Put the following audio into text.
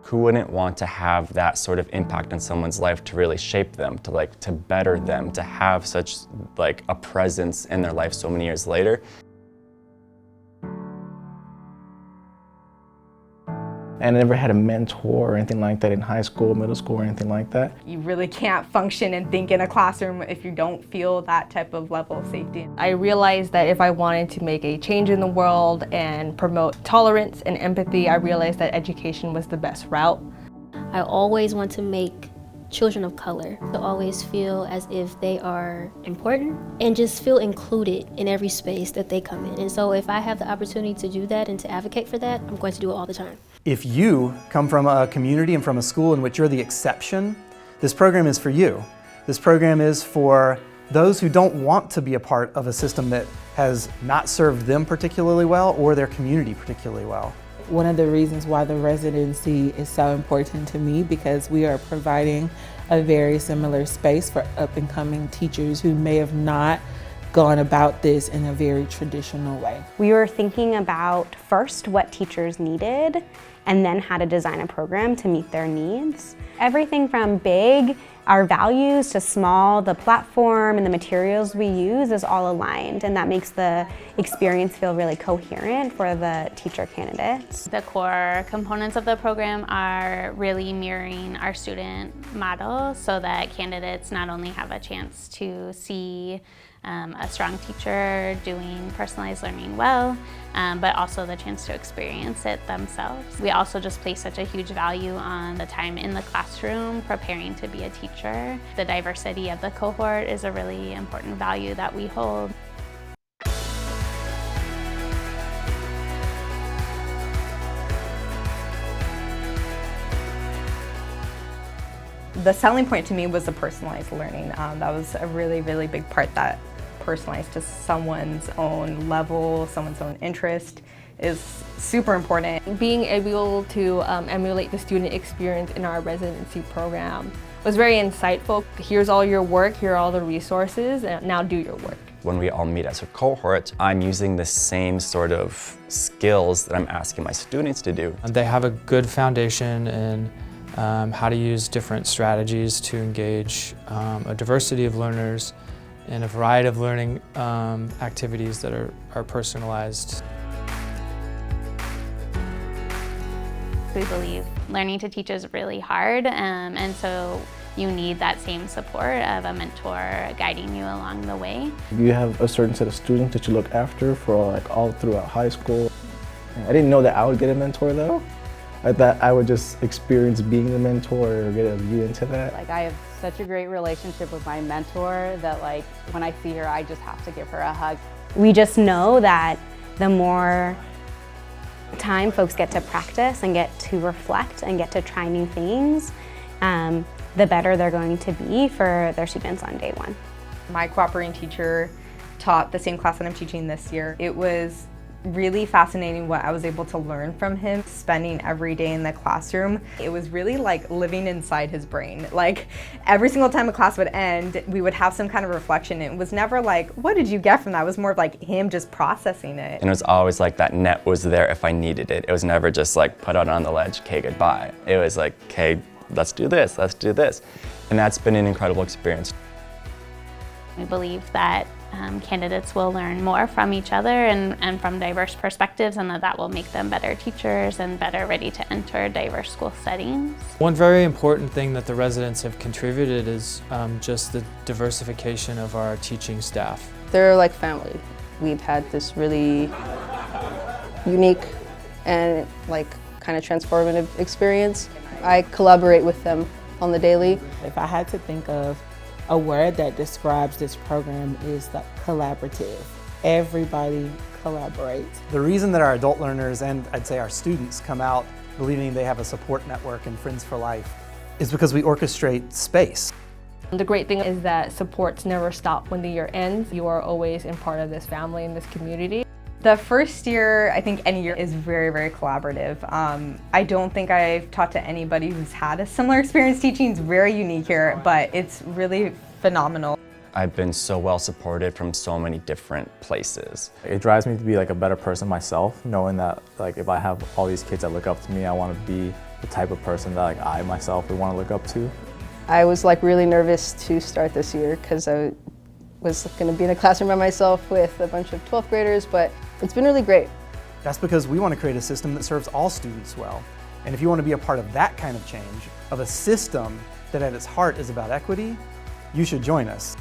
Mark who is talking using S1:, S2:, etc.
S1: Who wouldn't want to have that sort of impact on someone's life, to really shape them, to better them, to have such a presence in their life so many years later?
S2: And I never had a mentor or anything like that in high school, middle school, or anything like that.
S3: You really can't function and think in a classroom if you don't feel that type of level of safety.
S4: I realized that if I wanted to make a change in the world and promote tolerance and empathy, I realized that education was the best route.
S5: I always want to make children of color to always feel as if they are important and just feel included in every space that they come in. And so if I have the opportunity to do that and to advocate for that, I'm going to do it all the time.
S6: If you come from a community and from a school in which you're the exception, this program is for you. This program is for those who don't want to be a part of a system that has not served them particularly well or their community particularly well.
S7: One of the reasons why the residency is so important to me, because we are providing a very similar space for up-and-coming teachers who may have not gone about this in a very traditional way.
S8: We were thinking about first what teachers needed and then how to design a program to meet their needs. Everything from big, our values, to small, the platform and the materials we use is all aligned, and that makes the experience feel really coherent for the teacher candidates.
S9: The core components of the program are really mirroring our student model so that candidates not only have a chance to see a strong teacher doing personalized learning well, but also the chance to experience it themselves. We also just place such a huge value on the time in the classroom preparing to be a teacher. The diversity of the cohort is a really important value that we hold.
S3: The selling point to me was the personalized learning. That was a really, really big part, that personalized to someone's own level, someone's own interest is super important.
S4: Being able to emulate the student experience in our residency program was very insightful. Here's all your work, here are all the resources, and now do your work.
S1: When we all meet as a cohort, I'm using the same sort of skills that I'm asking my students to do.
S10: They have a good foundation in how to use different strategies to engage a diversity of learners in a variety of learning activities that are personalized.
S9: We believe learning to teach is really hard, and so you need that same support of a mentor guiding you along the way.
S2: You have a certain set of students that you look after for all throughout high school. I didn't know that I would get a mentor though. I thought I would just experience being the mentor or get a view into that.
S11: I have such a great relationship with my mentor that when I see her, I just have to give her a hug.
S8: We just know that the more time folks get to practice and get to reflect and get to try new things, the better they're going to be for their students on day one.
S3: My cooperating teacher taught the same class that I'm teaching this year. It was really fascinating what I was able to learn from him, spending every day in the classroom. It was really like living inside his brain. Every single time a class would end, we would have some kind of reflection. It was never like, what did you get from that? It was more of him just processing it.
S1: And it was always that net was there if I needed it. It was never just put out on the ledge, okay, goodbye. It was okay, let's do this, let's do this. And that's been an incredible experience.
S9: We believe that candidates will learn more from each other and from diverse perspectives, and that will make them better teachers and better ready to enter diverse school settings.
S10: One very important thing that the residents have contributed is just the diversification of our teaching staff.
S12: They're like family. We've had this really unique and kind of transformative experience. I collaborate with them on the daily.
S7: If I had to think of a word that describes this program, is collaborative. Everybody collaborates.
S6: The reason that our adult learners and I'd say our students come out believing they have a support network and friends for life is because we orchestrate space.
S4: The great thing is that supports never stop when the year ends. You are always in part of this family and this community.
S3: The first year, I think any year, is very, very collaborative. I don't think I've taught to anybody who's had a similar experience teaching. It's very unique here, but it's really phenomenal.
S1: I've been so well supported from so many different places.
S13: It drives me to be like a better person myself, knowing that like if I have all these kids that look up to me, I want to be the type of person that like I myself would want to look up to.
S12: I was like really nervous to start this year because I was going to be in a classroom by myself with a bunch of 12th graders, but it's been really great.
S6: That's because we want to create a system that serves all students well. And if you want to be a part of that kind of change, of a system that at its heart is about equity, you should join us.